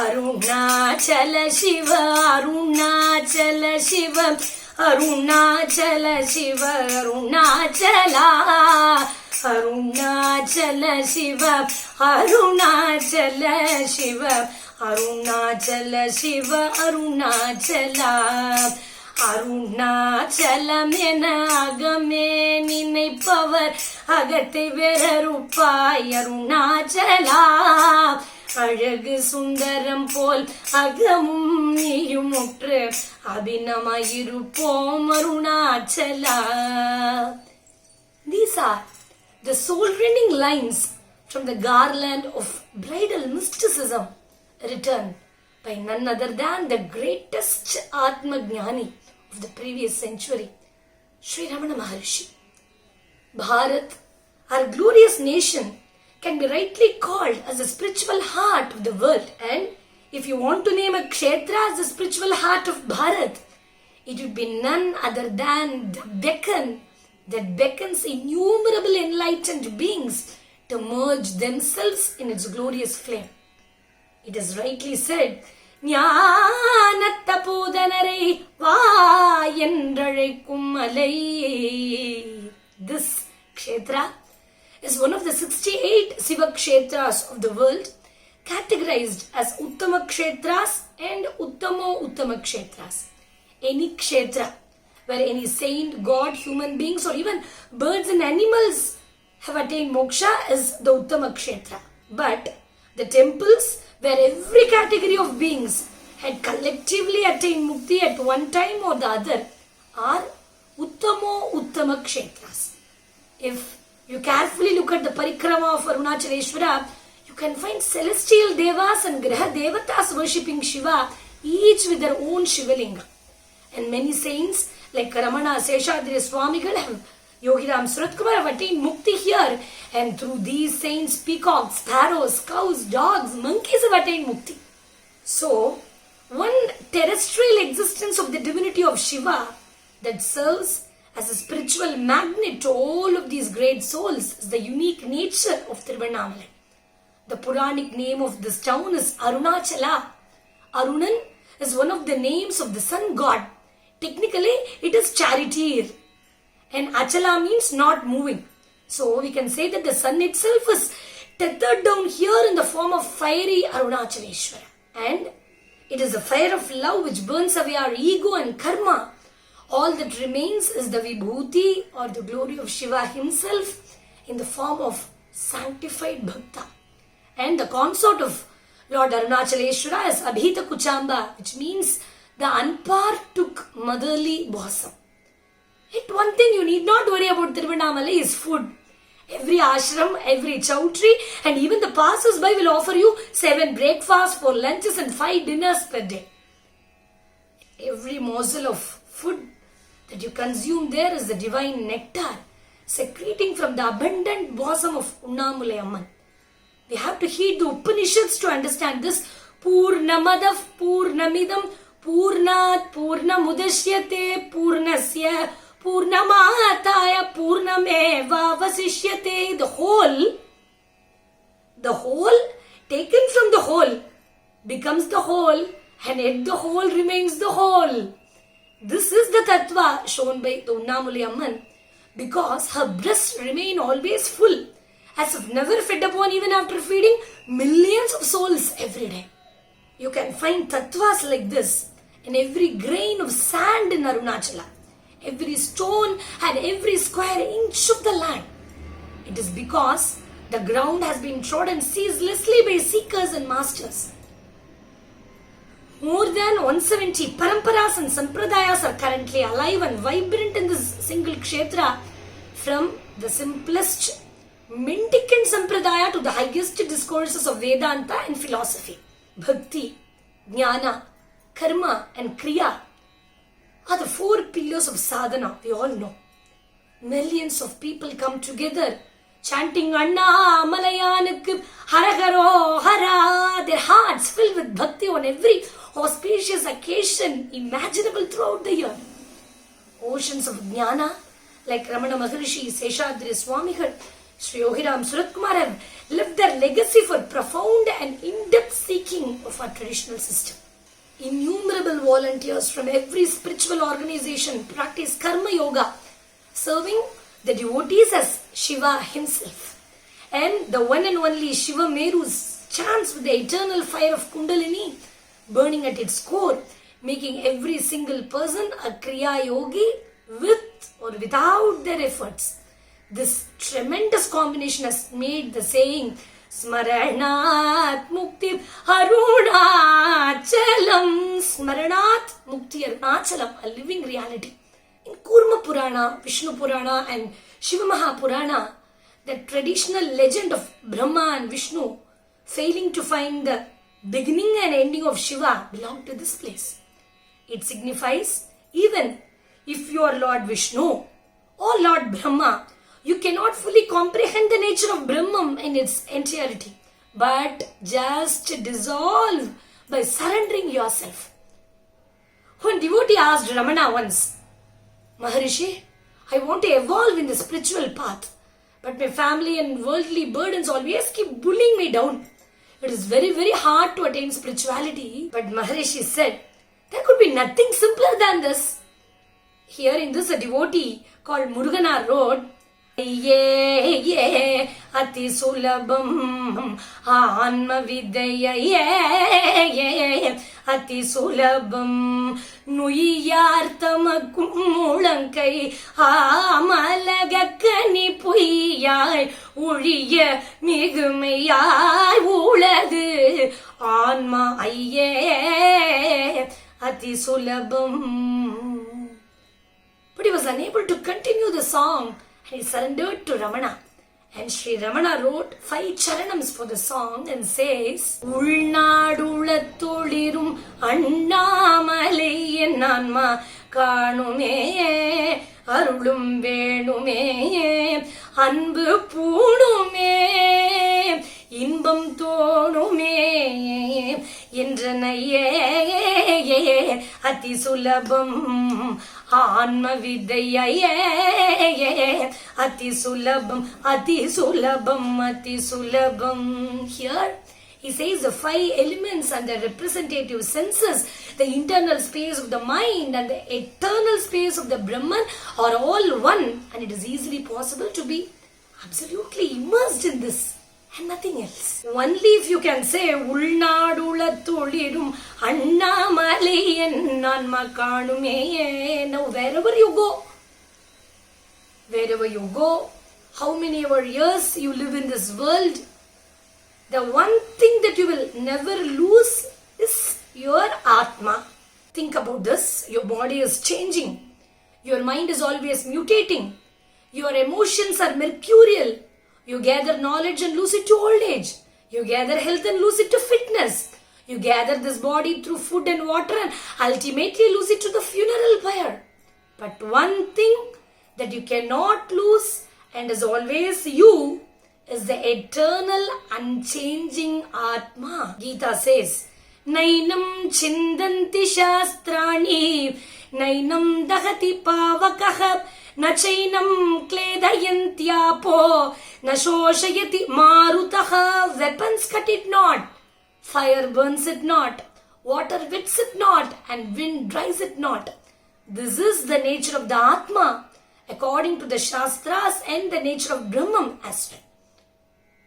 அருணாச்சல சிவ அருணாச்சல சிவ அருணாச்சல சிவ அருணாச்சலா அருணாச்சல சிவ அருணாச்சல சிவ அருணாச்சல சிவ அருணாச்சலா அருணாச்சலம் என அகமே நினைப்பவர் அகத்தை வெறுப்பாய் அருணாச்சலா அழகு சுந்தரம் போல் அகமும் நீயும் முற்று அபிநமாயிருப்போம் Arunachala. These are the soul-rending lines from the garland of bridal mysticism written by none other than the greatest Atma Jnani of the previous century, Sri Ramana Maharshi. Bharat, our glorious nation, can be rightly called as the spiritual heart of the world, and if you want to name a kshetra as the spiritual heart of Bharat, it would be none other than the beacon that beckons innumerable enlightened beings to merge themselves in its glorious flame. It is rightly said, ஞானத்த பூதனரை வா என்றழைக்கும் மலை. This kshetra is one of the 68 Siva Kshetras of the world, categorized as Uttama Kshetras and Uttama Kshetras. Any Kshetra where any saint, god, human beings or even birds and animals have attained moksha is the Uttama Kshetra. But the temples where every category of beings had collectively attained mukti at one time or the other are Uttama Kshetras. If you carefully look at the parikrama of Arunachaleshwara, you can find celestial devas and graha devatas worshipping Shiva, each with their own Shivalinga. And many saints like Ramana, Seshadri Swamigal and Yogiram Suratkumar have attained mukti here, and through these saints, peacocks, sparrows, cows, dogs, monkeys have attained mukti. So, one terrestrial existence of the divinity of Shiva that serves as a spiritual magnet to all of these great souls is the unique nature of Tiruvannamalai. The Puranic name of this town is Arunachala. Arunan is one of the names of the sun god. Technically, it is charioteer. And Achala means not moving. So, we can say that the sun itself is tethered down here in the form of fiery Arunachaleshwara. And it is the fire of love which burns away our ego and karma. All that remains is the Vibhuti or the glory of Shiva himself in the form of sanctified Bhakta. And the consort of Lord Arunachaleshwara is Abhita Kuchamba, which means the unpartook motherly bosom. Yet one thing you need not worry about Tiruvannamalai is food. Every ashram, every chowtry and even the passers-by will offer you 7 breakfasts, 4 lunches and 5 dinners per day. Every morsel of food that you consume there is the divine nectar secreting from the abundant bosom of Unnamulai Amman. We have to heed the Upanishads to understand this. Purnamadav Purnamidam Purnat Purnamudashyate Purnasya Purnamataya Purnameva Vasishyate. The whole taken from the whole becomes the whole, and yet the whole remains the whole. This is the tattva shown by the Unnamulai Amman, because her breasts remain always full, as if never fed upon even after feeding millions of souls every day. You can find tattvas like this in every grain of sand in Arunachala, every stone and every square inch of the land. It is because the ground has been trodden ceaselessly by seekers and masters. More than 170 paramparas and sampradayas are currently alive and vibrant in this single kshetra, from the simplest mendicant sampradaya to the highest discourses of Vedanta and philosophy. Bhakti, Jnana, Karma and Kriya are the 4 pillars of sadhana, we all know. Millions of people come together chanting Anna Malayanukku Haragaro Hara, their hearts filled with bhakti on every auspicious occasion imaginable throughout the year. Oceans of jnana like Ramana Maharshi, Seshadri Swamigal, Sri Yogiram Suratkumar have left their legacy for profound and in-depth seeking of our traditional system. Innumerable volunteers from every spiritual organization practice karma yoga, serving the devotees as Shiva himself. And the one and only Shiva Meru's chants with the eternal fire of Kundalini burning at its core, making every single person a Kriya Yogi with or without their efforts. This tremendous combination has made the saying Smaranat Mukti Arunachalam. Smaranat Mukti Arunachalam, a living reality. In Kurma Purana, Vishnu Purana and Shiva Mahapurana, the traditional legend of Brahma and Vishnu failing to find the beginning and ending of Shiva belong to this place. It signifies even if you are Lord Vishnu or Lord Brahma, you cannot fully comprehend the nature of Brahman in its entirety, but just dissolve by surrendering yourself. One devotee asked Ramana once, Maharishi, I want to evolve in the spiritual path, but my family and worldly burdens always keep pulling me down. It is very, very hard to attain spirituality. But Maharishi said, there could be nothing simpler than this. Here in this, a devotee called Muruganar wrote, Ye ati sulabam anma vidya ye ati sulabam nuyartama kumulankai amalagakani puyai uliya migumeyai uladu anma ayye ati sulabam. But he was unable to continue the song. He surrendered to Ramana. And Sri Ramana wrote 5 charanams for the song and says, Ulnadulatolirum Annamalai Nanma Kanume Arulum Venume Anbu Punume Imbam Tonume Indranaye Ati Sulabam Anma Vidya Ati Sulabam Ati Sulabam Ati Sulabam. Here he says the 5 elements and the representative senses, the internal space of the mind and the eternal space of the Brahman are all one, and it is easily possible to be absolutely immersed in this and nothing else. Only if you can say Ulnadulatolirum Annamalai Nanma Kanume. Now wherever you go, how many ever years you live in this world, the one thing that you will never lose is your Atma. Think about this. Your body is changing. Your mind is always mutating. Your emotions are mercurial. You gather knowledge and lose it to old age. You gather health and lose it to fitness. You gather this body through food and water and ultimately lose it to the funeral pyre. But one thing that you cannot lose and is always you is the eternal unchanging Atma. Gita says, Nainam chindanti shastrani, Nainam dahati pavakah, Nachainam kledayantyapo, Nashoshayati marutaha. Weapons cut it not, fire burns it not, water wets it not, and wind dries it not. This is the nature of the Atma, according to the Shastras, and the nature of Brahman as well.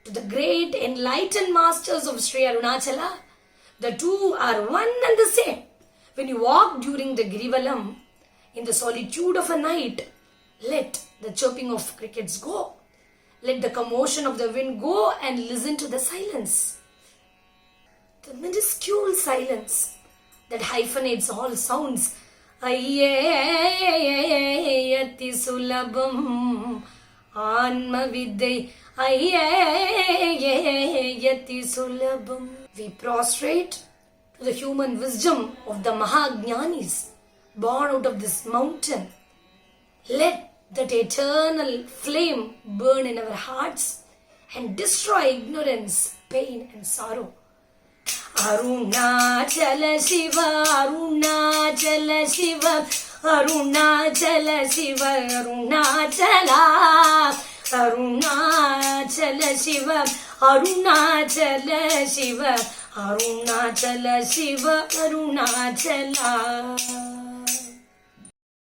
To the great enlightened masters of Sri Arunachala, the two are one and the same. When you walk during the Girivalam, in the solitude of a night, let the chirping of crickets go. Let the commotion of the wind go and listen to the silence. The minuscule silence that hyphenates all sounds. Ayyati sulabam anma vidya ayyati sulabam. We prostrate to the human wisdom of the Mahajnanis born out of this mountain. Let that eternal flame burn in our hearts and destroy ignorance, pain and sorrow. Arunachala Shiva, Arunachala Shiva, Arunachala Shiva, Arunachala, Arunachal Shiva Arunachal Shiva Arunachal Shiva Arunachala.